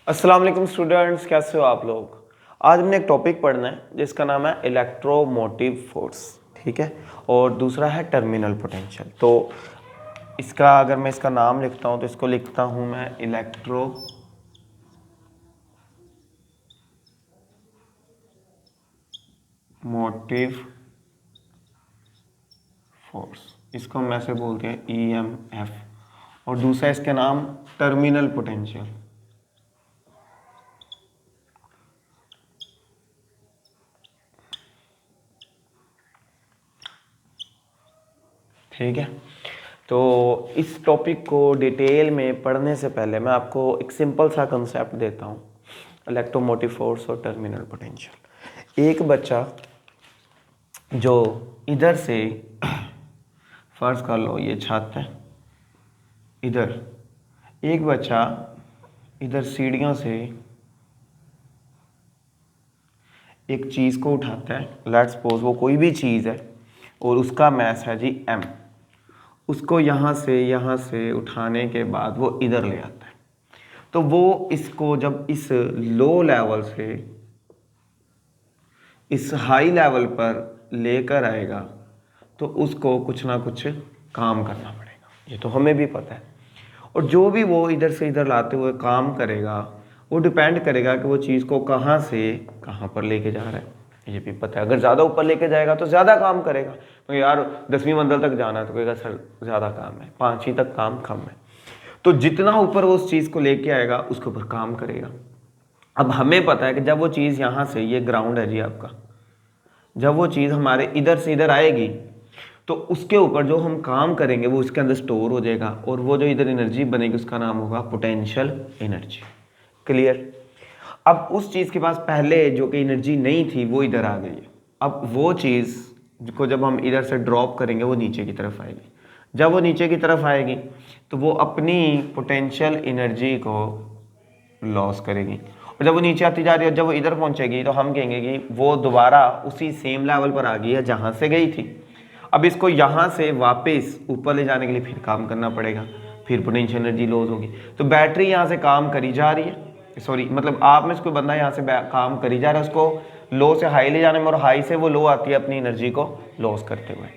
अस्सलाम वालेकुम स्टूडेंट्स, कैसे हो आप लोग। आज हमने एक टॉपिक पढ़ना है जिसका नाम है इलेक्ट्रोमोटिव फोर्स, ठीक है। और दूसरा है टर्मिनल पोटेंशियल। तो इसका अगर मैं इसका नाम लिखता हूँ तो इसको लिखता हूँ मैं इलेक्ट्रो मोटिव फोर्स, इसको हम ऐसे बोलते हैं EMF। और दूसरा इसका नाम टर्मिनल पोटेंशियल। ठीक है। तो इस टॉपिक को डिटेल में पढ़ने से पहले मैं आपको एक सिंपल सा कंसेप्ट देता हूँ, इलेक्ट्रोमोटिव फोर्स और टर्मिनल पोटेंशियल। एक बच्चा जो इधर से फर्ज कर लो ये छत है, इधर एक बच्चा इधर सीढ़ियों से एक चीज़ को उठाता है, लेट्स सपोज वो कोई भी चीज़ है और उसका मैस है जी M। उसको यहाँ से उठाने के बाद वो इधर ले आता है। तो वो इसको जब इस लो लेवल से इस हाई लेवल पर लेकर आएगा तो उसको कुछ ना कुछ काम करना पड़ेगा, ये तो हमें भी पता है। और जो भी वो इधर से इधर लाते हुए काम करेगा वो डिपेंड करेगा कि वो चीज़ को कहाँ से कहाँ पर लेके जा रहा है, ये भी पता है। अगर ज़्यादा ऊपर लेके जाएगा तो ज़्यादा काम करेगा, तो यार 10वीं मंजिल तक जाना है तो कहेगा सर ज़्यादा काम है, 5वीं तक काम कम है। तो जितना ऊपर वो उस चीज़ को लेके आएगा उसके ऊपर काम करेगा। अब हमें पता है कि जब वो चीज़ यहाँ से, ये ग्राउंड है जी आपका, जब वो चीज़ हमारे इधर से इधर आएगी तो उसके ऊपर जो हम काम करेंगे वो उसके अंदर स्टोर हो जाएगा और वो जो इधर एनर्जी बनेगी उसका नाम होगा पोटेंशियल एनर्जी। क्लियर। अब उस चीज़ के पास पहले जो कि एनर्जी नहीं थी वो इधर आ गई है। अब वो चीज़ को जब हम इधर से ड्रॉप करेंगे वो नीचे की तरफ आएगी। जब वो नीचे की तरफ आएगी तो वो अपनी पोटेंशियल एनर्जी को लॉस करेगी। और जब वो नीचे आती जा रही है, जब वो इधर पहुंचेगी तो हम कहेंगे कि वो दोबारा उसी सेम लेवल पर आ गई है जहाँ से गई थी। अब इसको यहाँ से वापस ऊपर ले जाने के लिए फिर काम करना पड़ेगा, फिर पोटेंशियल एनर्जी लॉस होगी। तो बैटरी यहाँ से काम करी जा रही है, सॉरी मतलब आप में से कोई बंदा यहाँ से काम करी जा रहा है उसको लो से हाई ले जाने में, और हाई से वो लो आती है अपनी एनर्जी को लॉस करते हुए।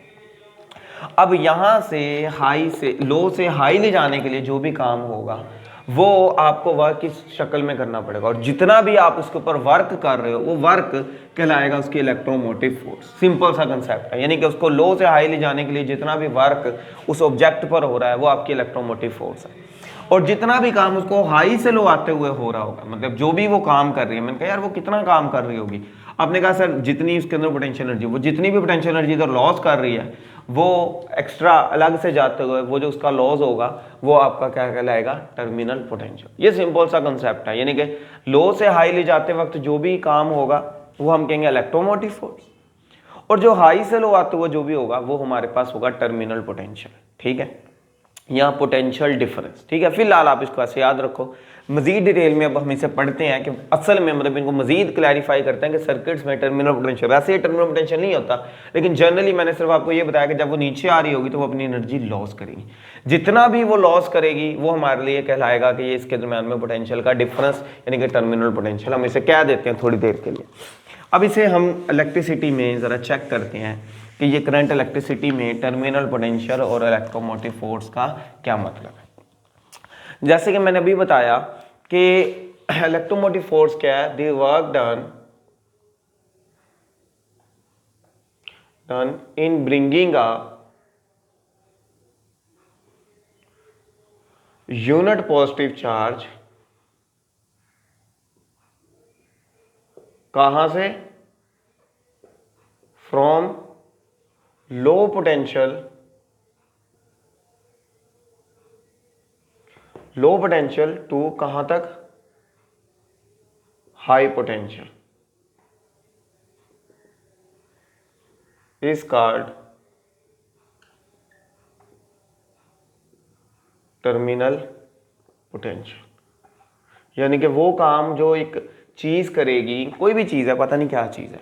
अब यहाँ से लो से हाई ले जाने के लिए जो भी काम होगा वो आपको वर्क की शक्ल में करना पड़ेगा, और जितना भी आप उसके ऊपर वर्क कर रहे हो वो वर्क कहलाएगा उसकी इलेक्ट्रोमोटिव फोर्स। सिंपल सा कंसेप्ट है, यानी कि उसको लो से हाई ले जाने के लिए जितना भी वर्क उस ऑब्जेक्ट पर हो रहा है वो आपकी इलेक्ट्रोमोटिव फोर्स है। और जितना भी काम उसको हाई से लो आते हुए हो रहा होगा, मतलब जो भी वो काम कर रही है, मैंने कहा यार वो कितना काम कर रही होगी, आपने कहा सर जितनी उसके अंदर पोटेंशियल एनर्जी, वो जितनी भी पोटेंशियल एनर्जी इधर लॉस कर रही है वो एक्स्ट्रा अलग से जाते हुए वो जो उसका लॉस होगा वो आपका क्या कहलाएगा, टर्मिनल पोटेंशियल। ये सिंपल सा कंसेप्ट है, यानी कि लो से हाई ले जाते वक्त जो भी काम होगा वो हम कहेंगे इलेक्ट्रोमोटिव फोर्स, और जो हाई से लो आते हुए जो भी होगा वो हमारे पास होगा टर्मिनल पोटेंशियल। ठीक है, यहाँ पोटेंशियल डिफरेंस। ठीक है, फिलहाल आप इसको ऐसे याद रखो। मजीद डिटेल में अब हम इसे पढ़ते हैं कि असल में मतलब इनको मजीद क्लैरिफाई करते हैं कि सर्किट्स में टर्मिनल पोटेंशियल, वैसे ये टर्मिनल पोटेंशियल नहीं होता, लेकिन जनरली मैंने सिर्फ आपको ये बताया कि जब वो नीचे आ रही होगी तो वो अपनी एनर्जी लॉस करेगी। जितना भी वो लॉस करेगी वो हमारे लिए कहलाएगा कि ये इसके दरम्यान में पोटेंशियल का डिफरेंस, यानी कि टर्मिनल पोटेंशियल। हम इसे कह देते हैं थोड़ी देर के लिए। अब इसे हम इलेक्ट्रिसिटी में ज़रा चेक करते हैं कि ये करंट इलेक्ट्रिसिटी में टर्मिनल पोटेंशियल और इलेक्ट्रोमोटिव फोर्स का क्या मतलब है। जैसे कि मैंने अभी बताया कि इलेक्ट्रोमोटिव फोर्स क्या है, the work done in bringing a unit positive charge कहां से, फ्रॉम लो पोटेंशियल टू कहां तक, high potential, is called terminal potential. यानी कि वो काम जो एक चीज करेगी, कोई भी चीज है, पता नहीं क्या चीज है,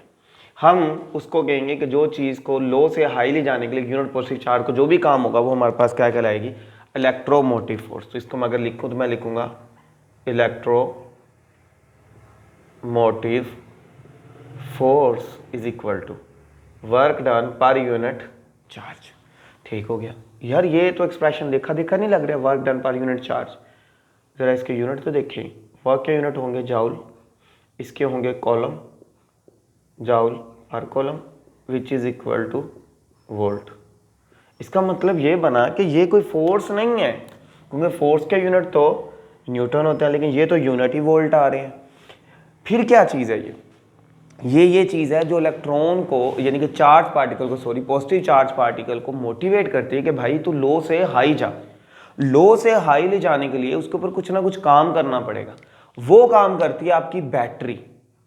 हम उसको कहेंगे कि जो चीज़ को लो से हाई ले जाने के लिए यूनिट पॉजिटिव चार्ज को जो भी काम होगा वो हमारे पास क्या कहलाएगी, इलेक्ट्रोमोटिव फोर्स। तो इसको मैं अगर लिखूँ तो मैं लिखूंगा electromotive motive force is equal to work done per unit charge. ठीक हो गया यार, ये तो एक्सप्रेशन देखा देखा नहीं लग रहा, work done per unit charge. ज़रा इसके यूनिट तो देखें, वर्क के यूनिट होंगे जाउल, इसके होंगे कॉलम, जाउल पर column which is equal two volt. इसका मतलब ये बना कि ये कोई फोर्स नहीं है, क्योंकि फोर्स के यूनिट तो न्यूटन होता है, लेकिन ये तो यूनिट ही वोल्ट आ रहे हैं। फिर क्या चीज़ है ये चीज़ है जो इलेक्ट्रॉन को, यानी कि चार्ज पार्टिकल को, सॉरी पॉजिटिव चार्ज पार्टिकल को मोटिवेट करती है कि भाई तू लो से हाई जा। लो से हाई ले जाने के लिए उसके ऊपर कुछ ना कुछ काम करना पड़ेगा। वो काम करती है आपकी बैटरी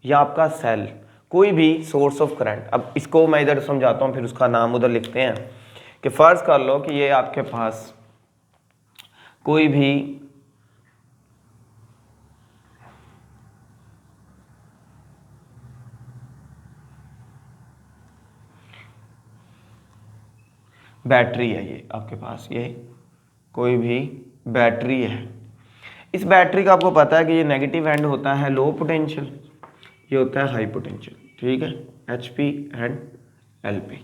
या आपका सेल, कोई भी सोर्स ऑफ करंट। अब इसको मैं इधर समझाता हूँ, फिर उसका नाम उधर लिखते हैं। कि फर्ज कर लो कि ये आपके पास कोई भी बैटरी है, ये आपके पास ये कोई भी बैटरी है। इस बैटरी का आपको पता है कि ये नेगेटिव एंड होता है लो पोटेंशियल, ये होता है हाई पोटेंशियल। ठीक है, HP एंड LP।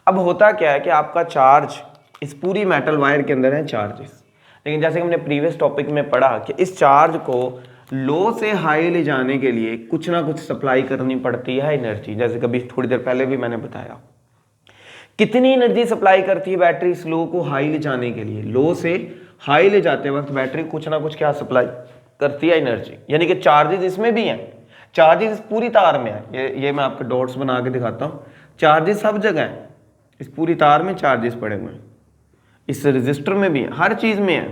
अब होता क्या है कि आपका चार्ज इस पूरी मेटल वायर के अंदर है चार्जेस, लेकिन जैसे कि हमने प्रीवियस टॉपिक में पढ़ा कि इस चार्ज को लो से हाई ले जाने के लिए कुछ ना कुछ सप्लाई करनी पड़ती है एनर्जी। जैसे कभी थोड़ी देर पहले भी मैंने बताया, कितनी एनर्जी सप्लाई करती है बैटरी इस लो को हाई ले जाने के लिए। लो से हाई ले जाते वक्त बैटरी कुछ ना कुछ क्या सप्लाई करती है एनर्जी, यानी कि चार्जेस इसमें भी हैं। चार्जेस पूरी तार में है, ये मैं आपको डॉट्स बना के दिखाता हूँ। चार्जेस सब जगह है, इस पूरी तार में चार्जेस पड़े हुए हैं, इस रजिस्टर में भी है, हर चीज में है।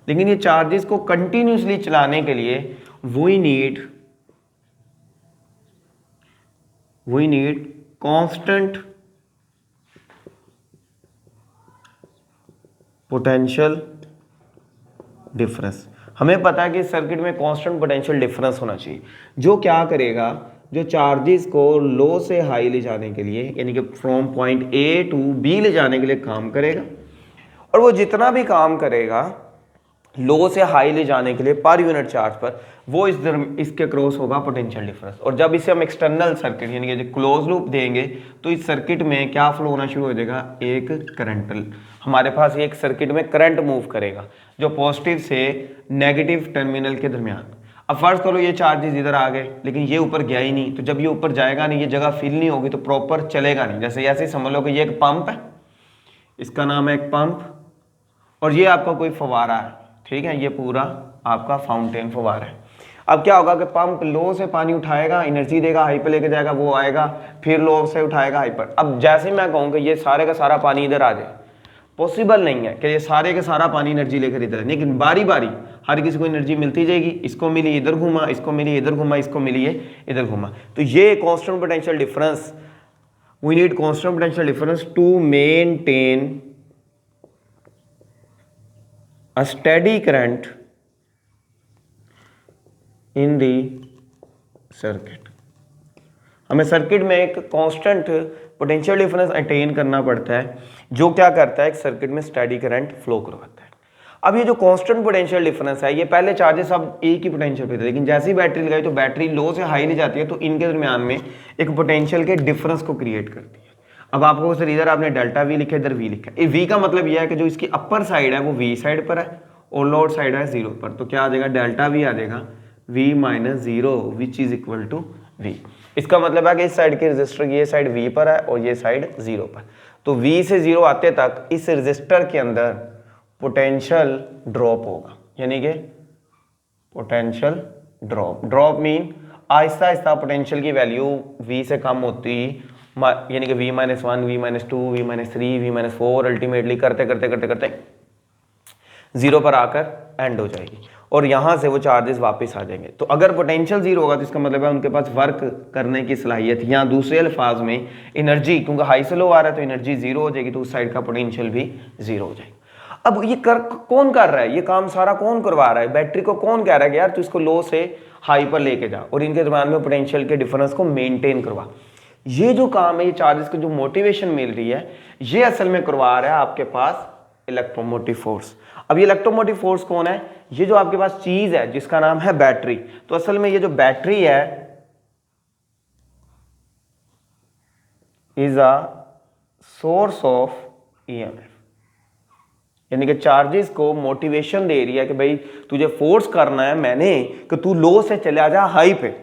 लेकिन ये चार्जेस को कंटिन्यूसली चलाने के लिए we need constant potential difference. हमें पता है कि सर्किट में कांस्टेंट पोटेंशियल डिफरेंस होना चाहिए, जो क्या करेगा, जो चार्जेस को लो से हाई ले जाने के लिए, यानी कि from point A to B ले जाने के लिए काम करेगा। और वो जितना भी काम करेगा लो से हाई ले जाने के लिए पर यूनिट चार्ज पर, वो इसके क्रॉस होगा पोटेंशियल डिफरेंस। और जब इसे हम एक्सटर्नल सर्किट यानी कि क्लोज लूप देंगे तो इस सर्किट में क्या फ्लो होना शुरू हो जाएगा, एक करंट। हमारे पास एक सर्किट में करंट मूव करेगा जो पॉजिटिव से नेगेटिव टर्मिनल के दरमियान। अब फर्ज करो ये चार्जेस इधर आ गए, लेकिन ये ऊपर गया ही नहीं, तो जब ये ऊपर जाएगा नहीं, ये जगह फिल नहीं होगी, तो प्रॉपर चलेगा नहीं। जैसे ऐसे ही समझ लो कि ये एक पंप है, इसका नाम है एक पंप, और ये आपका कोई फवारा है। ठीक है, ये पूरा आपका फाउंटेन फवारा है। अब क्या होगा कि पंप लो से पानी उठाएगा, एनर्जी देगा, हाई पे लेके जाएगा, वो आएगा, फिर लो से उठाएगा हाई पर। अब जैसे मैं कहूँ कि ये सारे का सारा पानी इधर आ जाए, पॉसिबल नहीं है कि ये सारे का सारा पानी एनर्जी लेकर इधर, लेकिन बारी बारी हर किसी को एनर्जी मिलती जाएगी। इसको मिली इधर घुमा, इसको मिली इधर घुमा, इसको मिली ये इधर घुमा। तो ये constant potential difference, we need constant potential difference to maintain a steady current in the circuit। हमें सर्किट में एक कांस्टेंट पोटेंशियल डिफरेंस अटेन करना पड़ता है, जो क्या करता है, एक सर्किट में स्टेडी करंट फ्लो करवाता है। अब ये जो कांस्टेंट पोटेंशियल डिफरेंस है, ये पहले चार्जेस सब एक ही पोटेंशियल पे थे, लेकिन जैसे ही बैटरी लगाई तो बैटरी लो से हाई ले जाती है, तो इनके दरमियान में एक पोटेंशियल के डिफरेंस को क्रिएट करती है। अब आपको सर इधर आपने डेल्टा वी लिखा, इधर वी लिखा है। वी का मतलब यह है कि जो इसकी अपर साइड है वो वी साइड पर है और लोअर साइड है जीरो पर, तो क्या आ जाएगा, डेल्टा वी आ जाएगा V minus zero which is equal to V. इसका मतलब है कि इस साइड के रजिस्टर की ये साइड वी पर है और ये साइड जीरो पर, तो वी से जीरो आते तक इस रजिस्टर के अंदर पोटेंशियल ड्रॉप होगा, यानी कि potential drop mean Aahista Aahista potential की वैल्यू वी से कम होती, यानी कि v minus one, V minus two, V minus three, V minus four, ultimately करते करते करते करते जीरो पर आकर एंड हो जाएगी और यहाँ से वो चार्जेस वापस आ जाएंगे। तो अगर पोटेंशियल जीरो होगा तो इसका मतलब है उनके पास वर्क करने की सलाहियत, या दूसरे अल्फाज में एनर्जी, क्योंकि हाई से लो आ रहा है तो एनर्जी जीरो हो जाएगी, तो उस साइड का पोटेंशियल भी जीरो हो जाएगा। अब ये कौन कर रहा है, ये काम सारा कौन करवा रहा है, बैटरी को कौन कह रहा है कि यार तू इसको लो से हाई पर लेके जा और इनके दरम्यान में पोटेंशियल के डिफरेंस को मेनटेन करवा। ये जो काम है, ये चार्जेस को जो मोटिवेशन मिल रही है, ये असल में करवा रहा है आपके पास इलेक्ट्रोमोटिव फोर्स। अब ये इलेक्ट्रोमोटिव फोर्स कौन है, ये जो आपके पास चीज है जिसका नाम है बैटरी, तो असल में ये जो बैटरी है is a source of EMF, यानी कि चार्जेस को मोटिवेशन दे रही है कि भाई तुझे फोर्स करना है मैंने कि तू लो से चला जा हाई पे।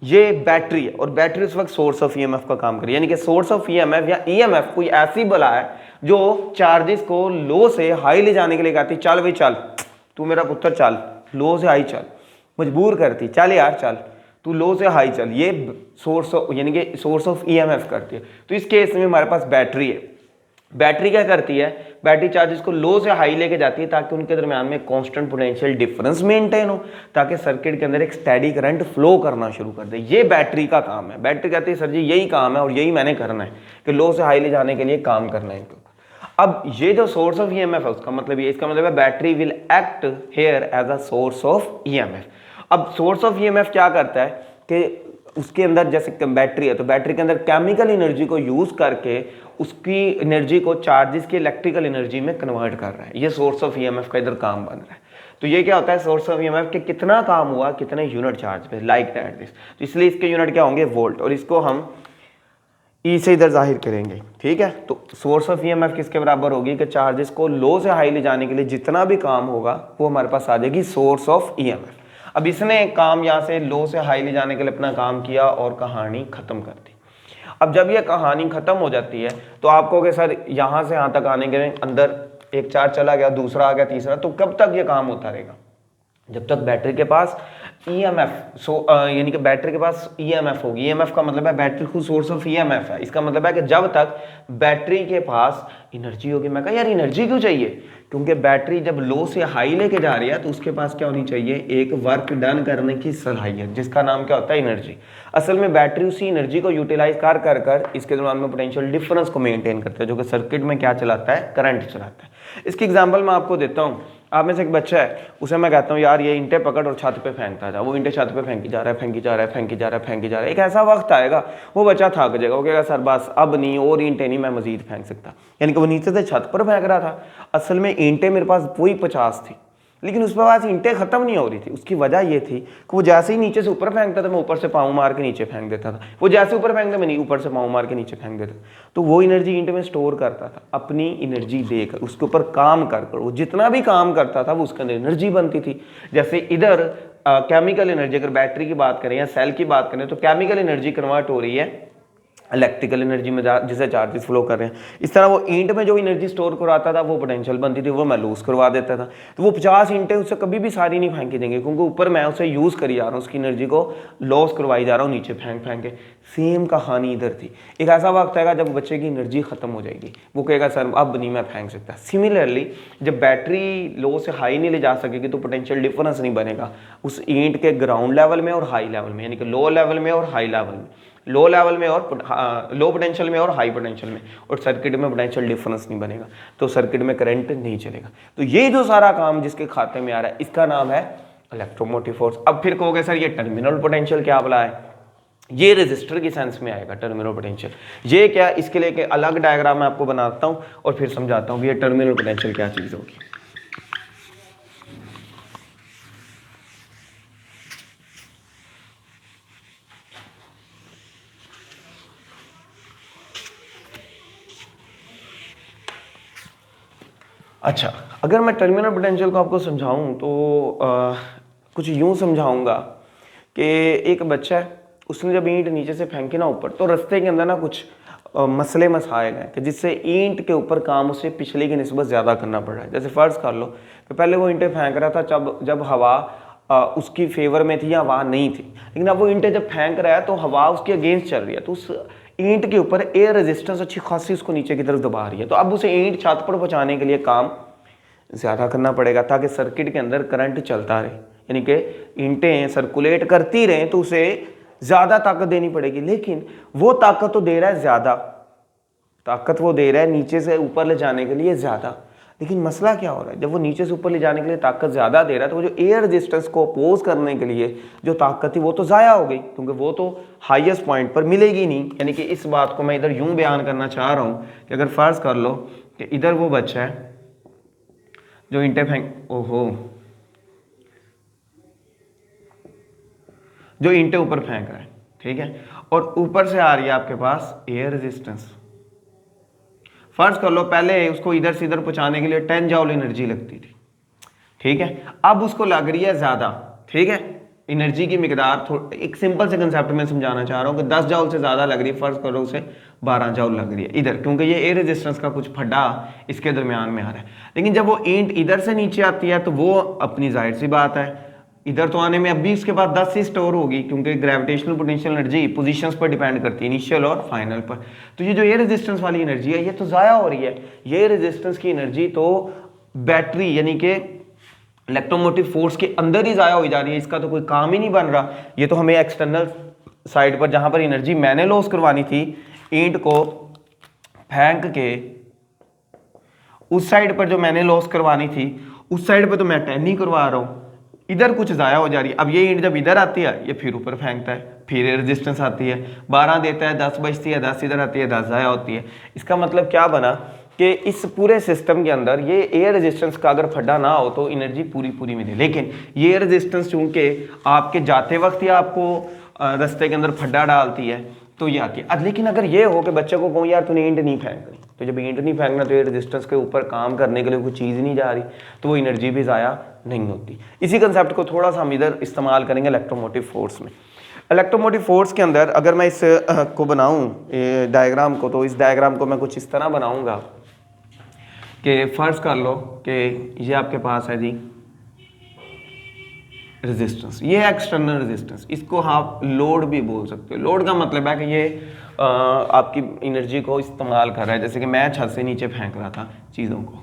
ये बैटरी है और बैटरी उस वक्त सोर्स ऑफ ईएमएफ का काम करी, यानी कि सोर्स ऑफ ईएमएफ या ईएमएफ कोई ऐसी बला है जो चार्जेस को लो से हाई ले जाने के लिए कहती चल भाई चल तू मेरा पुत्र चल, लो से हाई चल, मजबूर करती चल यार चल तू लो से हाई चल। ये सोर्स यानी कि सोर्स ऑफ ईएमएफ करती है। तो इस केस में हमारे पास बैटरी है। बैटरी क्या करती है, बैटरी चार्जेस को लो से हाई लेके जाती है ताकि उनके दरमियान में कांस्टेंट पोटेंशियल डिफरेंस मेंटेन हो, ताकि सर्किट के अंदर एक स्टेडी करंट फ्लो करना शुरू कर दे। ये बैटरी का काम है। बैटरी कहती है सर जी यही काम है और यही मैंने करना है कि लो से हाई ले जाने के लिए काम करना है इनको। अब ये जो सोर्स ऑफ ईएमएफ है उसका मतलब ये, इसका मतलब है battery will act here as a source of EMF. अब सोर्स ऑफ ईएमएफ क्या करता है कि उसके अंदर जैसे बैटरी है तो बैटरी के अंदर केमिकल एनर्जी को यूज करके उसकी एनर्जी को चार्जेस की इलेक्ट्रिकल एनर्जी में कन्वर्ट कर रहा है। ये सोर्स ऑफ ईएमएफ का इधर काम बन रहा है। तो ये क्या होता है सोर्स ऑफ ईएमएफ के कितना काम हुआ कितने यूनिट चार्ज पे, लाइक दैट दिस। तो इसलिए इसके यूनिट क्या होंगे वोल्ट, और इसको हम ई से इधर जाहिर करेंगे। ठीक है, तो सोर्स ऑफ ईएमएफ किसके बराबर होगी कि चार्जेस को लो से हाई ले जाने के लिए जितना भी काम होगा वो हमारे पास आ जाएगी सोर्स ऑफ ईएमएफ। अब इसने काम यहाँ से लो से हाई ले जाने के लिए अपना काम किया और कहानी खत्म कर दी। अब जब ये कहानी खत्म हो जाती है तो आप कहोगे सर यहाँ से यहाँ तक आने के अंदर एक चार्ज चला गया, दूसरा आ गया, तीसरा, तो कब तक ये काम होता रहेगा? जब तक बैटरी के पास ईएमएफ यानी कि बैटरी के पास ईएमएफ होगी। ईएमएफ का मतलब है बैटरी खुद सोर्स ऑफ ईएमएफ है। इसका मतलब है कि जब तक बैटरी के पास एनर्जी होगी। मैं कहा यार एनर्जी क्यों चाहिए? क्योंकि बैटरी जब लो से हाई लेके जा रही है तो उसके पास क्या होनी चाहिए, एक वर्क डन करने की सलाहियत, जिसका नाम क्या होता है एनर्जी। असल में बैटरी उसी एनर्जी को यूटिलाइज कर इसके दौरान में पोटेंशियल डिफरेंस को मेंटेन करता है, जो कि सर्किट में क्या चलाता है, करंट चलाता है। इसकी एग्जांपल मैं आपको देता हूँ। आप में से एक बच्चा है, उसे मैं कहता हूँ यार ये ईंटें पकड़ और छत पे फेंकता जा। वो ईंटें छत पे फेंकी जा रहा है, फेंकी जा रहा है, फेंकी जा रहा है, फेंकी जा रहा है। एक ऐसा वक्त आएगा वो बच्चा थक जाएगा, वो कहेगा सर बस अब नहीं, और ईंटें नहीं, मैं मजीद फेंक सकता। यानी कि वो नीचे से छत पर फेंक रहा था, असल में ईंटें मेरे पास वही 50 थी, लेकिन उसके पास ईंटें खत्म नहीं हो रही थी। उसकी वजह ये थी कि वो जैसे ही नीचे से ऊपर फेंकता था मैं ऊपर से पाँव मार के नीचे फेंक देता था, वो जैसे ऊपर फेंकता मैं ऊपर से पाँव मार के नीचे फेंक देता। तो वो एनर्जी ईंट में स्टोर करता था, अपनी एनर्जी देकर उसके ऊपर काम कर वो जितना भी काम करता था वो उसके अंदर एनर्जी बनती थी। जैसे इधर केमिकल एनर्जी, अगर बैटरी की बात करें या सेल की बात करें तो केमिकल एनर्जी कन्वर्ट हो रही है इलेक्ट्रिकल एनर्जी में जिसे चार्जेस फ्लो कर रहे हैं। इस तरह वो ईंट में जो एनर्जी स्टोर करवाता था वो पोटेंशियल बनती थी, वो मैं लूज करवा देता था। तो वो 50 ईंटें उससे कभी भी सारी नहीं फेंकी देंगे, क्योंकि ऊपर मैं उसे यूज़ करी जा रहा हूँ, उसकी एनर्जी को लॉस करवाई जा रहा हूँ नीचे फेंक फेंक के। सेम कहानी इधर थी। एक ऐसा वक्त आएगा जब बच्चे की एनर्जी खत्म हो जाएगी, वो कहेगा सर अब नहीं मैं फेंक सकता। सिमिलरली जब बैटरी लो से हाई नहीं ले जा सकेगी तो पोटेंशियल डिफरेंस नहीं बनेगा उस ईंट के ग्राउंड लेवल में और हाई लेवल में, यानी कि लो लेवल में और हाई लेवल में, लो लेवल में और लो पोटेंशियल में और हाई पोटेंशियल में, और सर्किट में पोटेंशियल डिफरेंस नहीं बनेगा, तो सर्किट में करंट नहीं चलेगा। तो ये जो सारा काम जिसके खाते में आ रहा है इसका नाम है इलेक्ट्रोमोटिव फोर्स। अब फिर कहोगे सर ये टर्मिनल पोटेंशियल क्या बोला है? ये रेजिस्टर की सेंस में आएगा टर्मिनल पोटेंशियल। ये क्या, इसके लिए एक अलग डायग्राम मैं आपको बनाता हूँ और फिर समझाता हूँ कि ये टर्मिनल पोटेंशियल क्या चीज़ होगी। अच्छा, अगर मैं टर्मिनल पोटेंशियल को आपको समझाऊं तो कुछ यूं समझाऊंगा कि एक बच्चा है, उसने जब ईंट नीचे से फेंकी ना ऊपर, तो रास्ते के अंदर ना कुछ मसले मसाइल हैं कि जिससे ईंट के ऊपर काम उसे पिछले की निस्बत ज़्यादा करना पड़ रहा है। जैसे फ़र्ज़ कर लो कि पहले वो ईंटें फेंक रहा था जब हवा उसकी फेवर में थी या हवा नहीं थी, लेकिन अब वो ईंटें जब फेंक रहा है तो हवा उसके अगेंस्ट चल रही है, तो उस ईंट के ऊपर एयर रेजिस्टेंस अच्छी खासी उसको नीचे की तरफ दबा रही है। तो अब उसे ईंट छत पर पहुंचाने के लिए काम ज़्यादा करना पड़ेगा ताकि सर्किट के अंदर करंट चलता रहे, यानी कि ईंटें सर्कुलेट करती रहें, तो उसे ज़्यादा ताकत देनी पड़ेगी। लेकिन वो ताकत तो दे रहा है ज़्यादा, ताकत वो दे रहा है नीचे से ऊपर ले जाने के लिए ज़्यादा, लेकिन मसला क्या हो रहा है, जब वो नीचे से ऊपर ले जाने के लिए ताकत ज़्यादा दे रहा है तो वो जो एयर रेजिस्टेंस को अपोज करने के लिए जो ताकत थी वो तो ज़ाया हो गई, क्योंकि वो तो हाईएस्ट पॉइंट पर मिलेगी नहीं। यानी कि इस बात को मैं इधर यूं बयान करना चाह रहा हूँ कि अगर फ़र्ज़ कर लो कि इधर वो बच्चा है जो ईंटें फेंक, ओहो जो ईंटें ऊपर फेंक रहा है, ठीक है, और ऊपर से आ रही है आपके पास एयर रेजिस्टेंस। फर्ज कर लो पहले उसको इधर से इधर पहुंचाने के लिए 10 जॉल एनर्जी लगती थी, ठीक है, अब उसको लग रही है ज्यादा, ठीक है, एनर्जी की मिकदार एक सिंपल से कंसेप्ट में समझाना चाह रहा हूं कि 10 जॉल से ज्यादा लग रही है, फर्ज करो उसे 12 जॉल लग रही है इधर, क्योंकि ये एयर रेजिस्टेंस का कुछ फड्डा इसके दरमियान में आ रहा है। लेकिन जब वो ईंट इधर से नीचे आती है तो वो अपनी जाहिर सी बात है इधर तो आने में अब भी उसके बाद 10 ही स्टोर होगी, क्योंकि ग्रेविटेशनल पोटेंशियल एनर्जी पोजीशंस पर डिपेंड करती है, इनिशियल और फाइनल पर। तो ये जो एयर रेजिस्टेंस वाली एनर्जी है ये तो ज़ाया हो रही है। ये रेजिस्टेंस की एनर्जी तो बैटरी यानी कि इलेक्ट्रोमोटिव फोर्स के अंदर ही ज़ाया हो जा रही है, इसका तो कोई काम ही नहीं बन रहा। ये तो हमें एक्सटर्नल साइड पर जहाँ पर एनर्जी मैंने लॉस करवानी थी ईंट को फेंक के, उस साइड पर जो मैंने लॉस करवानी थी उस साइड पर तो मैं 10 ही करवा रहा हूँ, इधर कुछ ज़ाया हो जा रही है। अब ये ईंट जब इधर आती है ये फिर ऊपर फेंकता है, फिर रेजिस्टेंस आती है 12 देता है, 10 बचती है, 10 इधर आती है, 10 ज़ाया होती है। इसका मतलब क्या बना कि इस पूरे सिस्टम के अंदर ये एयर रेजिस्टेंस का अगर फड्डा ना हो तो एनर्जी पूरी पूरी मिले, लेकिन ये एयर रेजिस्टेंस चूंकि आपके जाते वक्त ही आपको रास्ते के अंदर फड्डा डालती है तो ये आती है। लेकिन अगर ये हो कि बच्चे को कहूँ यार तूने ईंट नहीं फेंकनी, तो जब ईंट नहीं फेंकना तो ये रेजिस्टेंस के ऊपर काम करने के लिए कोई चीज़ नहीं जा रही, तो वो एनर्जी भी ज़ाया नहीं होती। इसी कंसेप्ट को थोड़ा सा हम इधर इस्तेमाल करेंगे इलेक्ट्रोमोटिव फोर्स में। इलेक्ट्रोमोटिव फोर्स के अंदर अगर मैं इस को बनाऊँ डायग्राम को, तो इस डायग्राम को मैं कुछ इस तरह बनाऊँगा कि फ़र्ज कर लो कि ये आपके पास है जी रेजिस्टेंस, ये है एक्सटर्नल रेजिस्टेंस, इसको आप लोड भी बोल सकते हो। लोड का मतलब है कि ये आपकी एनर्जी को इस्तेमाल कर रहा है, जैसे कि मैं छत से नीचे फेंक रहा था चीज़ों को,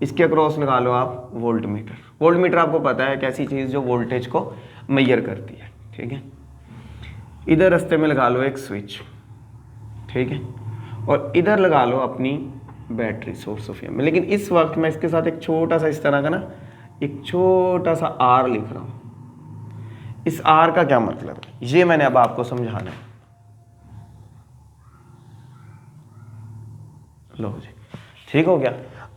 इसके अक्रॉस लगा लो आप वोल्ट मीटर। वोल्ट मीटर आपको पता है कैसी चीज़ जो वोल्टेज को मेजर करती है, ठीक है। इधर रास्ते में लगा लो एक स्विच, ठीक है, और इधर लगा लो अपनी बैटरी सोर्स ऑफ में। लेकिन इस वक्त मैं इसके साथ एक छोटा सा इस तरह का ना एक छोटा सा आर लिख रहा हूं। इस आर का क्या मतलब है ये मैंने अब आपको समझाना है। लो जी, ठीक हो गया।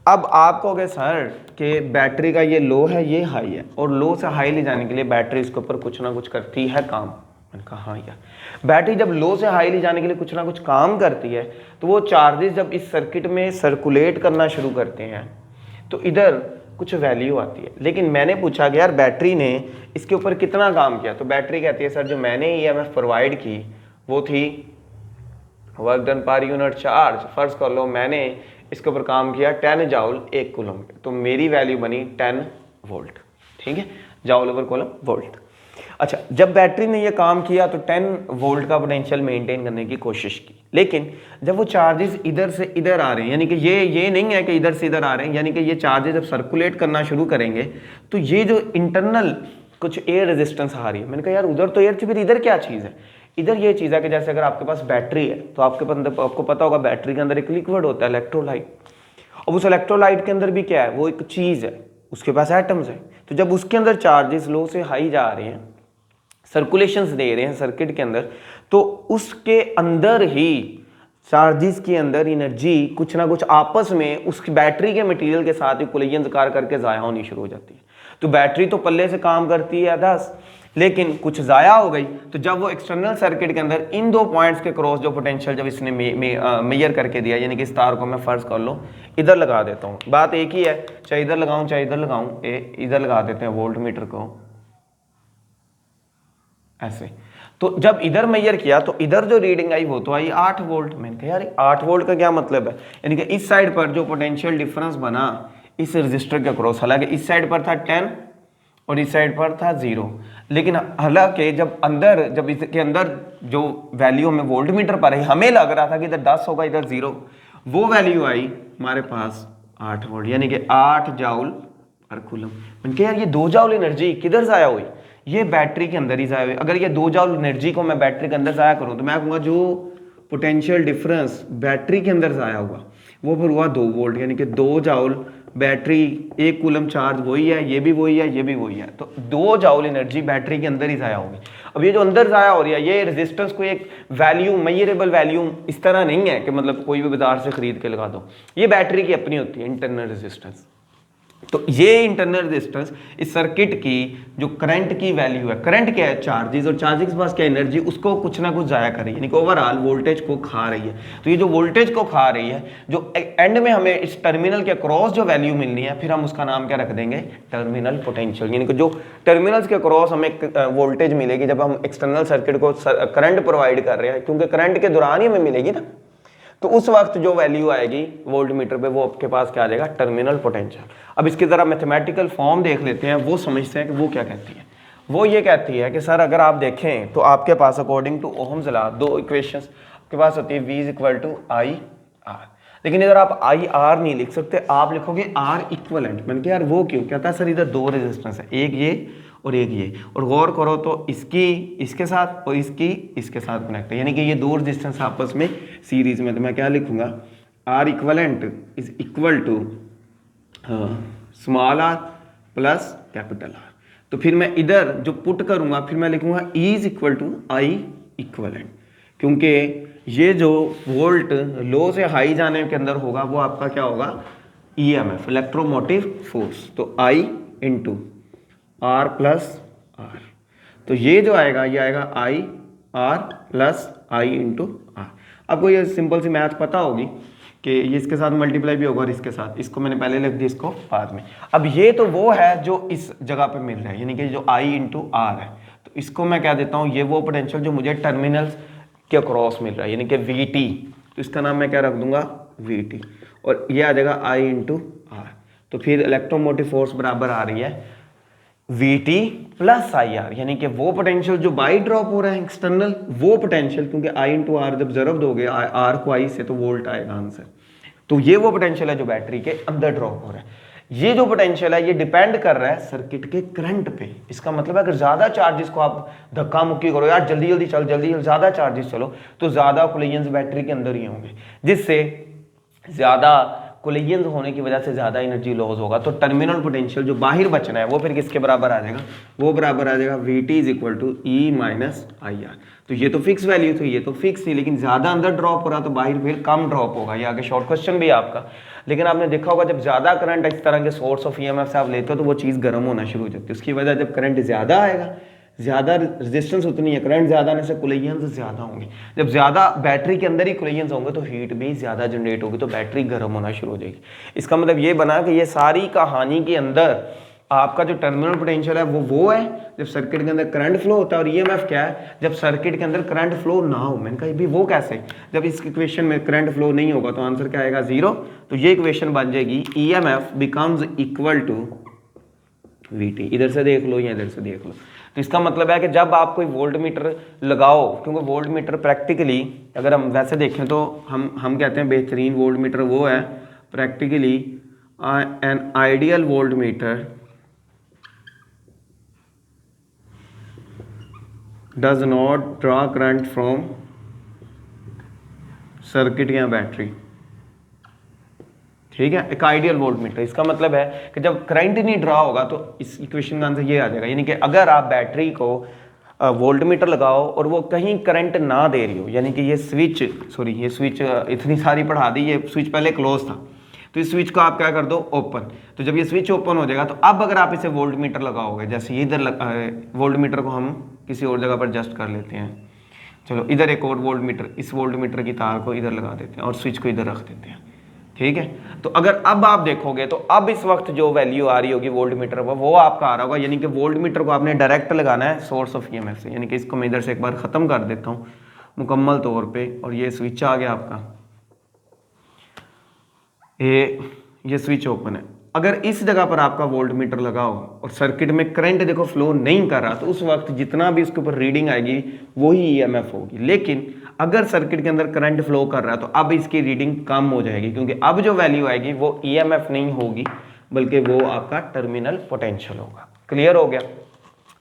अब आप कहोगे सर कि बैटरी का ये लो है ये हाई है, और लो से हाई ले जाने के लिए बैटरी इसके ऊपर कुछ ना कुछ करती है काम। मैंने कहा हाँ यार, बैटरी जब लो से हाई ले जाने के लिए कुछ ना कुछ काम करती है तो वो चार्जेस जब इस सर्किट में सर्कुलेट करना शुरू करते हैं तो इधर कुछ वैल्यू आती है। लेकिन मैंने पूछा कि यार बैटरी ने इसके ऊपर कितना काम किया, तो बैटरी कहती है सर जो मैंने EMF प्रोवाइड की वो थी work done per unit charge. फर्ज कर लो मैंने इसके ऊपर काम किया 10 जाउल 1 कूलम, तो मेरी वैल्यू बनी 10 वोल्ट, ठीक है, जाउल ओवर कूलम वोल्ट। अच्छा, जब बैटरी ने ये काम किया तो 10 वोल्ट का पोटेंशियल मेंटेन करने की कोशिश की, लेकिन जब वो चार्जेस इधर से इधर आ रहे हैं, यानी कि ये नहीं है कि इधर से इधर आ रहे हैं, यानी कि ये चार्जेस जब सर्कुलेट करना शुरू करेंगे तो ये जो इंटरनल कुछ एयर रेजिस्टेंस आ रही है। मैंने कहा यार उधर तो एयर थी, फिर इधर क्या चीज़ है? इधर ये चीज़ है कि जैसे अगर आपके पास बैटरी है तो आपको पता होगा बैटरी के अंदर एक लिक्विड होता है इलेक्ट्रोलाइट, और उस इलेक्ट्रोलाइट के अंदर भी क्या है, वो एक चीज़ है, उसके पास एटम्स है। तो जब उसके अंदर चार्जेस लो से हाई जा रहे हैं, सर्कुलेशंस दे रहे हैं सर्किट के अंदर, तो उसके अंदर ही चार्जेस के अंदर एनर्जी कुछ ना कुछ आपस में उस बैटरी के मटेरियल के साथ ही कोलिजन करके ज़ाया होनी शुरू हो जाती है। तो बैटरी तो पल्ले से काम करती है 10, लेकिन कुछ ज़ाया हो गई, तो जब वो एक्सटर्नल सर्किट के अंदर इन दो पॉइंट्स के क्रॉस जो पोटेंशियल जब इसने मेजर करके दिया, यानी कि इस तार को मैं फर्ज कर लो इधर लगा देता हूँ, बात एक ही है, चाहे इधर लगाऊं चाहे इधर लगाऊं, इधर लगा देते हैं वोल्ट मीटर को ऐसे। तो जब इधर मेजर किया तो इधर जो रीडिंग आई वो तो आई 8 वोल्ट। मैंने कहा यार 8 वोल्ट का क्या मतलब है, यानी कि इस साइड पर जो पोटेंशियल डिफरेंस बना इस रजिस्टर के क्रॉस, हालांकि इस साइड पर था 10 और इस साइड पर था 0, लेकिन हालांकि जब इसके अंदर जो वैल्यू हमें वोल्ट मीटर पर आई, हमें लग रहा था कि इधर 10 होगा इधर 0, वो वैल्यू आई हमारे पास 8 वोल्ट, यानी कि 8 जाउल पर कूलम। मैंने कहा यार ये 2 जाउल एनर्जी किधर ज़ाया हुई, ये बैटरी के अंदर ही ज़ाया हुई। अगर ये 2 जाउल एनर्जी को मैं बैटरी के अंदर ज़ाया करूँ तो मैं कहूँगा जो पोटेंशियल डिफरेंस बैटरी के अंदर ज़ाया हुआ वो फिर हुआ 2 वोल्ट, यानी कि 2 जाउल बैटरी 1 कूलम चार्ज वही है, ये भी वही है, ये भी वही है, तो 2 जाउल एनर्जी बैटरी के अंदर ही ज़ाया होगी। अब ये जो अंदर ज़ाया हो रही है ये रेजिस्टेंस को एक वैल्यू मेजरेबल वैल्यू इस तरह नहीं है कि मतलब कोई भी बाजार से खरीद के लगा दो, ये बैटरी की अपनी होती है इंटरनल रेजिस्टेंस। तो ये इंटरनल रेजिस्टेंस इस सर्किट की जो करंट की वैल्यू है, करंट क्या है, चार्जेस, और चार्जेस के पास क्या एनर्जी, उसको कुछ ना कुछ जाया कर रही है, यानी कि ओवरऑल वोल्टेज को खा रही है। तो ये जो वोल्टेज को खा रही है, जो एंड में हमें इस टर्मिनल के क्रॉस जो वैल्यू मिलनी है, फिर हम उसका नाम क्या रख देंगे, टर्मिनल पोटेंशियल। यानी कि जो टर्मिनल्स के क्रॉस हमें वोल्टेज मिलेगी जब हम एक्सटर्नल सर्किट को करंट प्रोवाइड कर रहे हैं, क्योंकि करंट के दौरान ही हमें मिलेगी ना, तो उस वक्त जो वैल्यू आएगी वोल्ट मीटर पे, वो आपके पास क्या आ जाएगा, टर्मिनल पोटेंशियल। अब इसकी जरा मैथमेटिकल फॉर्म देख लेते हैं, वो समझते हैं कि वो क्या कहती है। वो ये कहती है कि सर अगर आप देखें तो आपके पास अकॉर्डिंग टू ओहम्स लॉ दो इक्वेशंस आपके पास होती है, V equal to I R. लेकिन इधर आप आई आर नहीं लिख सकते, आप लिखोगे आर इक्वलेंट। मैंने कहा यार वो क्यों, कहता है सर इधर दो रेजिस्टेंस है, एक ये और एक ये, और गौर करो तो इसकी इसके साथ और इसकी इसके साथ कनेक्ट है, यानी कि ये दो रेजिस्टेंस आपस में सीरीज में। तो मैं क्या लिखूंगा, R equivalent is equal to small R plus capital R. तो फिर मैं इधर जो पुट करूंगा, फिर मैं लिखूंगा E is equal to I equivalent, क्योंकि ये जो वोल्ट लो से हाई जाने के अंदर होगा वो आपका क्या होगा, ईएमएफ, इलेक्ट्रोमोटिव फोर्स। तो I into R plus R, तो ये जो आएगा ये आएगा I R plus I into R. आपको ये सिंपल सी मैथ पता होगी कि ये इसके साथ मल्टीप्लाई भी होगा और इसके साथ, इसको मैंने पहले लिख दिया, इसको बाद में। अब ये तो वो है जो इस जगह पे मिल रहा है, यानी कि जो आई इंटू आर है, तो इसको मैं क्या देता हूँ, ये वो पोटेंशियल जो मुझे टर्मिनल्स के क्रॉस मिल रहा है, यानी कि वी टी, तो इसका नाम मैं क्या रख दूंगा, वी टी, और ये आ जाएगा आई इंटू आर। तो फिर इलेक्ट्रोमोटिव फोर्स बराबर आ रही है V T plus I are, यानी कि वो पोटेंशियल जो बाई ड्रॉप हो रहा है एक्सटर्नल, वो पोटेंशियल, क्योंकि आई इंटू आर जब जरब दोगे आर को आई से तो वोल्ट आएगा आंसर। तो ये वो पोटेंशियल है जो बैटरी के अंदर ड्रॉप हो रहा है। ये जो पोटेंशियल है ये डिपेंड कर रहा है सर्किट के करंट पे। इसका मतलब है अगर ज्यादा चार्जेस को आप धक्का मुक्की करो, यार जल्दी जल्दी चल, जल्दी ज्यादा चार्जेस चलो, तो ज्यादा कोलिजन्स बैटरी के अंदर ही होंगे, जिससे ज्यादा कोलिजन्स होने की वजह से ज्यादा एनर्जी लॉस होगा। तो टर्मिनल पोटेंशियल जो बाहर बचना है वो फिर किसके बराबर आ जाएगा, वो बराबर आ जाएगा V T is equal to E minus I R. तो ये तो फिक्स वैल्यू थी, ये तो फिक्स थी, लेकिन ज्यादा अंदर ड्रॉप हो रहा तो बाहर फिर कम ड्रॉप होगा। ये आगे शॉर्ट क्वेश्चन भी है आपका, लेकिन आपने देखा होगा जब ज्यादा करंट इस तरह के सोर्स ऑफ ईएमएफ से आप लेते हो तो वो चीज गर्म होना शुरू हो जाती है। उसकी वजह जब करंट ज्यादा आएगा, ज्यादा रेजिस्टेंस उतनी है, करंट ज्यादा आने से कोलिजन्स ज्यादा होंगे। जब ज्यादा बैटरी के अंदर ही कोलिजन्स होंगे तो हीट भी ज्यादा जनरेट होगी, तो बैटरी गर्म होना शुरू हो जाएगी। इसका मतलब ये बना कि ये सारी कहानी के अंदर आपका जो टर्मिनल पोटेंशियल है वो है जब सर्किट के अंदर करंट फ्लो होता है, और ईएमएफ क्या है जब सर्किट के अंदर करंट फ्लो ना हो। मैंने कहा भी वो कैसे, जब इस इक्वेशन में करंट फ्लो नहीं होगा तो आंसर क्या आएगा, जीरो। तो ये इक्वेशन बन जाएगी EMF becomes equal to VT. इधर से देख लो या इधर से देख लो। तो इसका मतलब है कि जब आप कोई वोल्ट मीटर लगाओ, क्योंकि वोल्ट मीटर प्रैक्टिकली अगर हम वैसे देखें तो हम कहते हैं बेहतरीन वोल्ट मीटर वो है practically an ideal volt meter does not draw current from circuit या बैटरी। ठीक है, एक आइडियल वोल्ट मीटर। इसका मतलब है कि जब करंट ही नहीं ड्रॉ होगा तो इस इक्वेशन का आंसर ये आ जाएगा, यानी कि अगर आप बैटरी को वोल्ट मीटर लगाओ और वो कहीं करंट ना दे रही हो, यानी कि ये स्विच इतनी सारी पढ़ा दी, ये स्विच पहले क्लोज था, तो इस स्विच को आप क्या कर दो, ओपन। तो जब ये स्विच ओपन हो जाएगा तो अब अगर आप इसे वोल्ट मीटर लगाओगे, जैसे ये इधर वोल्ट मीटर को हम किसी और जगह पर एडजस्ट कर लेते हैं, चलो इधर एक और वोल्ट मीटर, इस वोल्ट मीटर की तार को इधर लगा देते हैं और स्विच को इधर रख देते हैं। ठीक है, तो अगर अब आप देखोगे तो अब इस वक्त जो वैल्यू आ रही होगी वोल्ट मीटर पर वो आपका आ रहा होगा, यानी कि वोल्ट मीटर को आपने डायरेक्ट लगाना है सोर्स ऑफ ईएमएफ से। यानी कि इसको मैं इधर से एक बार खत्म कर देता हूं मुकम्मल तौर पे, और ये स्विच आ गया आपका, ये स्विच ओपन है। अगर इस जगह पर आपका वोल्ट मीटर लगाओ और सर्किट में करंट देखो फ्लो नहीं कर रहा, तो उस वक्त जितना भी इसके ऊपर रीडिंग आएगी वही ईएमएफ होगी। लेकिन अगर सर्किट के अंदर करंट फ्लो कर रहा है तो अब इसकी रीडिंग कम हो जाएगी, क्योंकि अब जो वैल्यू आएगी वो ईएमएफ नहीं होगी बल्कि वो आपका टर्मिनल पोटेंशियल होगा। क्लियर हो गया?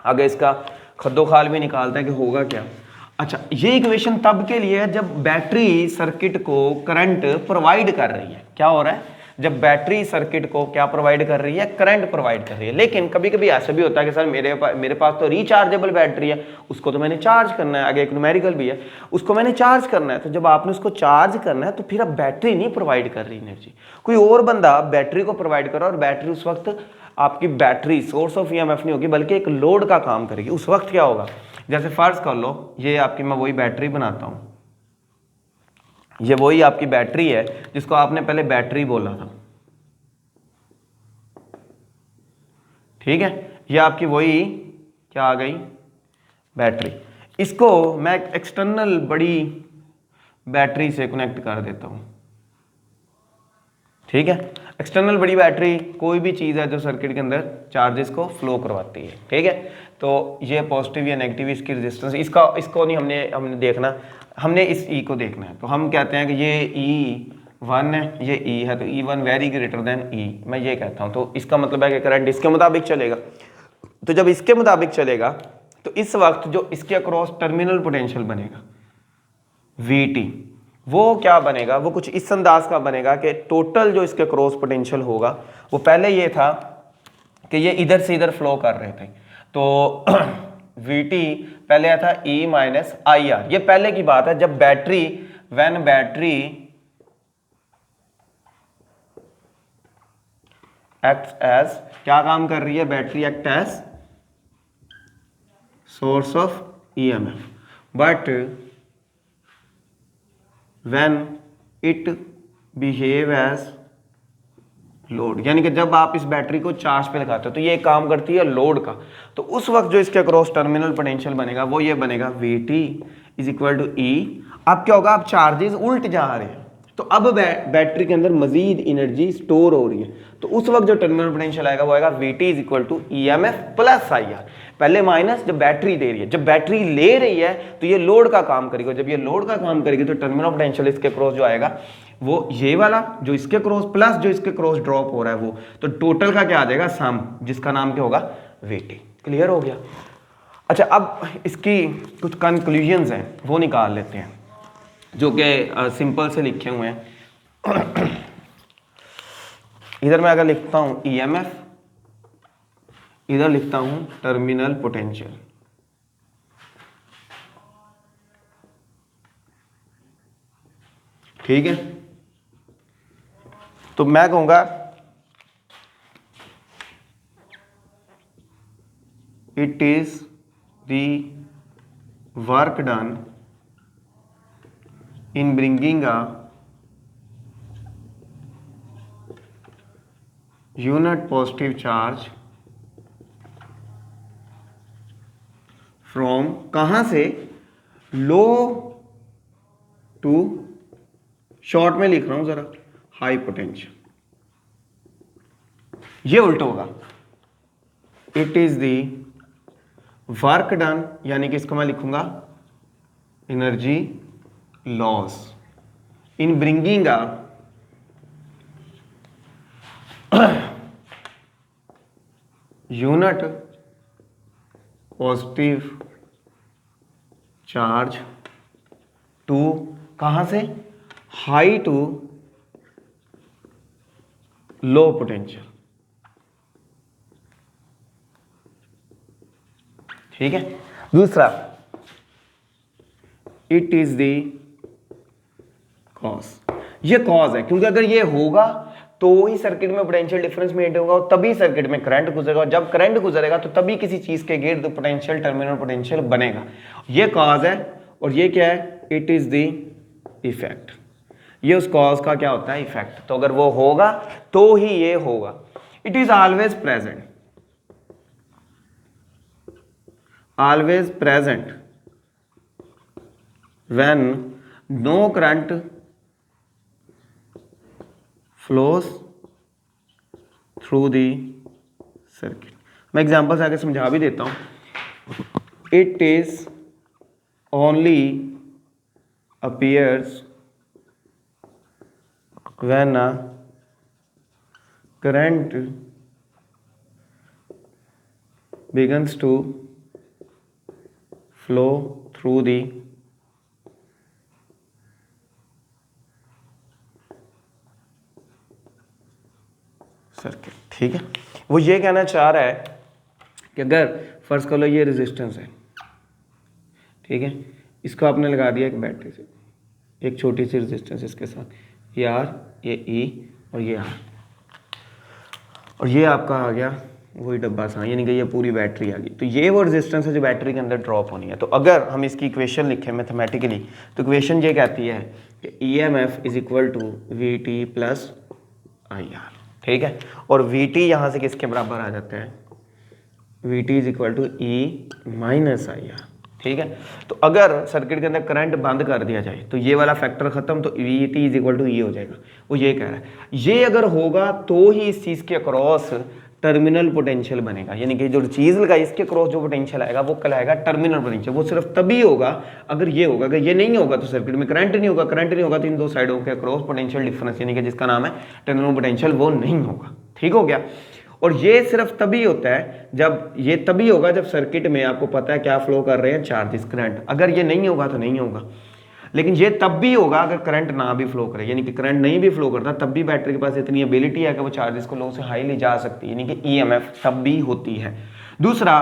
आगे इसका खद्दोखाल भी निकालता है कि होगा क्या। अच्छा, ये इक्वेशन तब के लिए है जब बैटरी सर्किट को करंट प्रोवाइड कर रही है। क्या हो रहा है, जब बैटरी सर्किट को क्या प्रोवाइड कर रही है, करंट प्रोवाइड कर रही है। लेकिन कभी कभी ऐसा भी होता है कि सर मेरे पास तो रिचार्जेबल बैटरी है, उसको तो मैंने चार्ज करना है, आगे एक न्यूमेरिकल भी है, उसको मैंने चार्ज करना है। तो जब आपने उसको चार्ज करना है तो फिर अब बैटरी नहीं प्रोवाइड कर रही एनर्जी, कोई और बंदा बैटरी को प्रोवाइड कर रहा है, और बैटरी उस वक्त आपकी बैटरी सोर्स ऑफ ईएमएफ नहीं होगी बल्कि एक लोड का काम करेगी। उस वक्त क्या होगा, जैसे फर्ज कर लो ये आपकी, मैं वही बैटरी बनाता हूं, ये वही आपकी बैटरी है जिसको आपने पहले बैटरी बोला था, ठीक है, ये आपकी वही क्या आ गई, बैटरी। इसको मैं एक्सटर्नल बड़ी बैटरी से कनेक्ट कर देता हूं, ठीक है। एक्सटर्नल बड़ी बैटरी कोई भी चीज़ है जो सर्किट के अंदर चार्जेस को फ्लो करवाती है, ठीक है। तो ये पॉजिटिव या नेगेटिव इसकी रेजिस्टेंस, इसको नहीं हमने देखना, हमने इस ई को देखना है। तो हम कहते हैं कि ये E1 है, ये E है, तो E1 very greater than E, मैं ये कहता हूँ। तो इसका मतलब है कि करंट इसके मुताबिक चलेगा। तो जब इसके मुताबिक चलेगा तो इस वक्त जो इसके अक्रॉस टर्मिनल पोटेंशियल बनेगा VT, वो क्या बनेगा, वो कुछ इस अंदाज का बनेगा कि टोटल जो इसके क्रॉस पोटेंशियल होगा वो पहले ये था कि ये इधर से इधर फ्लो कर रहे थे, तो VT पहले आया था E माइनस IR, ये पहले की बात है जब battery, when battery act as, क्या काम कर रही है, battery act as source of EMF, but when it behave as load, यानी कि जब आप इस बैटरी को चार्ज पे लगाते हो तो ये काम करती है लोड का। तो उस वक्त जो इसके अक्रॉस टर्मिनल पोटेंशियल बनेगा वो ये बनेगा VT is equal to E। अब क्या होगा, अब चार्जेस उल्ट जा रहे हैं, तो अब बैटरी के अंदर मजीद एनर्जी स्टोर हो रही है, तो उस वक्त जो टर्मिनल पोटेंशियल आएगा वो आएगा VT is equal to EMF plus IR, पहले माइनस जब बैटरी दे रही है, जब बैटरी ले रही है तो ये लोड का काम करेगी, जब ये लोड का काम करेगी तो टर्मिनल पोटेंशियल इसके क्रॉस जो आएगा वो ये वाला जो इसके क्रॉस प्लस जो इसके क्रॉस ड्रॉप हो रहा है वो, तो टोटल का क्या आ जाएगा, सम, जिसका नाम क्या होगा, VT। क्लियर हो गया। अच्छा, अब इसकी कुछ कंक्लूजन्स हैं वो निकाल लेते हैं जो कि सिंपल से लिखे हुए हैं। इधर मैं अगर लिखता हूं EMF, इधर लिखता हूं टर्मिनल पोटेंशियल, ठीक है। तो मैं कहूंगा it is the work done in bringing a unit positive charge from, कहां से, लो टू, शॉर्ट में लिख रहा हूं जरा, हाई पोटेंशियल, ये उल्टा होगा, it is the work done, यानी कि इसको मैं लिखूंगा energy loss in bringing a unit positive charge to, कहां से, हाई टू लो पोटेंशियल, ठीक है। दूसरा, इट इज द कॉज, ये कॉज है, क्योंकि अगर ये होगा तो ही सर्किट में पोटेंशियल डिफरेंस मेंटेन होगा और तभी सर्किट में करंट गुजरेगा, और जब करंट गुजरेगा तो तभी किसी चीज के गिर्द पोटेंशियल, टर्मिनल पोटेंशियल बनेगा। ये कॉज है, और ये क्या है, इट इज द इफेक्ट, ये उस कॉज का क्या होता है, इफेक्ट। तो अगर वो होगा तो ही ये होगा। It is always present, always present when no current flows through the circuit। मैं एग्जांपल से आगे समझा भी देता हूं। It is only appears when a current begins to flow through the ठीक है, वो ये कहना चाह रहा है कि अगर फर्ज कर लो ये रेजिस्टेंस है, ठीक है, इसको आपने लगा दिया एक बैटरी से, एक छोटी सी रेजिस्टेंस इसके साथ, ये आर, ये ई और ये आर, और ये आपका आ गया वही डब्बा सा, यानी कि ये पूरी बैटरी आ गई। तो ये वो रेजिस्टेंस है जो बैटरी के अंदर ड्रॉप होनी है। तो अगर हम इसकी इक्वेशन लिखें मैथमेटिकली, तो इक्वेशन ये कहती है कि E M F is equal to V T plus I R, ठीक है, और वी टी यहाँ से किसके बराबर आ जाता है, V T is equal to E minus I R, ठीक है। तो अगर सर्किट के अंदर करंट बंद कर दिया जाए तो ये वाला फैक्टर खत्म, तो V T is equal to E हो जाएगा। वो ये कह रहा है, ये अगर होगा तो ही इस चीज़ के अक्रॉस टर्मिनल पोटेंशियल बनेगा, यानी कि जो चीज़ लगाई इसके क्रॉस जो पोटेंशियल आएगा वो कहलाएगा टर्मिनल पोटेंशियल। वो सिर्फ तभी होगा अगर ये होगा, अगर ये नहीं होगा तो सर्किट में करंट नहीं होगा, करंट नहीं होगा तो इन दो साइडों के क्रॉस पोटेंशियल डिफरेंस, यानी कि जिसका नाम है टर्मिनल पोटेंशियल, वो नहीं होगा। ठीक हो गया। और ये सिर्फ तभी होता है जब, ये तभी होगा जब सर्किट में आपको पता है क्या फ्लो कर रहे हैं, चार्जेस, करंट। अगर ये नहीं होगा तो नहीं होगा। लेकिन ये तब भी होगा अगर करंट ना भी फ्लो करे, यानी कि करंट नहीं भी फ्लो करता तब भी बैटरी के पास इतनी एबिलिटी है कि वो चार्जेस को लो से हाई ले जा सकती है, यानी कि ईएमएफ तब भी होती है। दूसरा,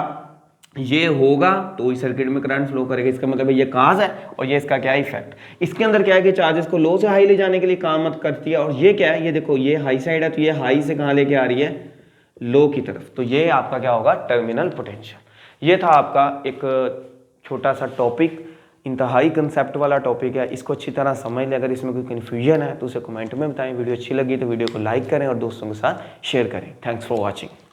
ये होगा तो इस सर्किट में करंट फ्लो करेगा, इसका मतलब ये काज है, और ये इसका क्या है, इफेक्ट। इसके अंदर क्या है कि चार्जेस को लो से हाई ले जाने के लिए काम मत करती है। और ये क्या है, ये देखो ये हाई साइड है, तो ये हाई से कहाँ लेके आ रही है, लो की तरफ। तो ये आपका क्या होगा, टर्मिनल पोटेंशियल। ये था आपका एक छोटा सा टॉपिक, इंतहाई कंसेप्ट वाला टॉपिक है। इसको अच्छी तरह समझ लें। अगर इसमें कोई कन्फ्यूजन है तो उसे कमेंट में बताएं। वीडियो अच्छी लगी तो वीडियो को लाइक करें और दोस्तों के साथ शेयर करें। Thanks for watching.